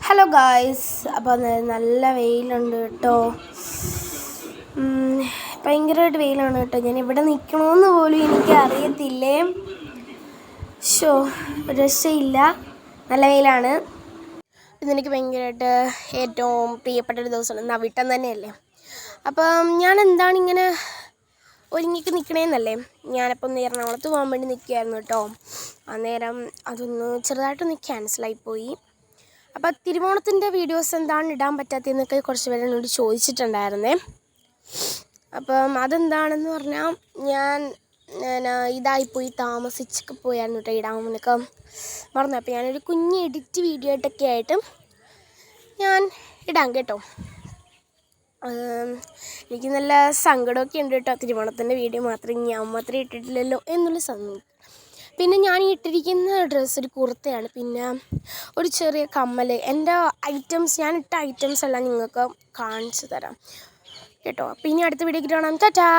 Hello guys, അപ്പോൾ നല്ല വെയിലുണ്ട് കേട്ടോ. ഭയങ്കരമായിട്ട് വെയിലാണ് കേട്ടോ. ഞാൻ ഇവിടെ നിൽക്കണമെന്ന് പോലും എനിക്ക് അറിയത്തില്ലേ. രക്ഷയില്ല, നല്ല വെയിലാണ്. ഇതെനിക്ക് ഭയങ്കരമായിട്ട് ഏറ്റവും പ്രിയപ്പെട്ടൊരു ദിവസമാണ്. നവിട്ടം തന്നെയല്ലേ. അപ്പം ഞാൻ എന്താണ് ഇങ്ങനെ ഒരുങ്ങിക്ക് നിൽക്കണേന്നല്ലേ. ഞാനിപ്പം ഒന്ന് എറണാകുളത്ത് പോകാൻ വേണ്ടി നിൽക്കുകയായിരുന്നു കേട്ടോ. അന്നേരം അതൊന്ന് ചെറുതായിട്ടൊന്ന് ക്യാൻസലായിപ്പോയി. അപ്പോൾ തിരുവോണത്തിൻ്റെ വീഡിയോസ് എന്താണ് ഇടാൻ പറ്റാത്തതെന്നൊക്കെ കുറച്ച് പേര് എന്നോട് ചോദിച്ചിട്ടുണ്ടായിരുന്നേ. അപ്പം അതെന്താണെന്ന് പറഞ്ഞാൽ ഞാൻ ഇതായിപ്പോയി, താമസിച്ചൊക്കെ പോയായിരുന്നു കേട്ടോ. ഇടാമെന്നൊക്കെ മറന്നു. അപ്പോൾ ഞാനൊരു കുഞ്ഞ് എഡിറ്റ് വീഡിയോ ആയിട്ട് ഞാൻ ഇടാം കേട്ടോ. എനിക്ക് നല്ല സങ്കടമൊക്കെ ഉണ്ട് കേട്ടോ. തിരുവോണത്തിൻ്റെ വീഡിയോ ഞാൻ മാത്രമേ ഇട്ടിട്ടില്ലല്ലോ എന്നുള്ള സങ്കടം. പിന്നെ ഞാൻ ഇട്ടിരിക്കുന്ന ഡ്രസ്സ് ഒരു കുർത്തയാണ്. പിന്നെ ഒരു ചെറിയ കമ്മൽ. എൻ്റെ ഐറ്റംസ്, ഞാൻ ഇട്ട ഐറ്റംസ് എല്ലാം നിങ്ങൾക്ക് കാണിച്ചു തരാം കേട്ടോ. അപ്പോൾ ഇനി അടുത്ത വീഡിയോയ്ക്ക് കാണാം. ടാറ്റാ.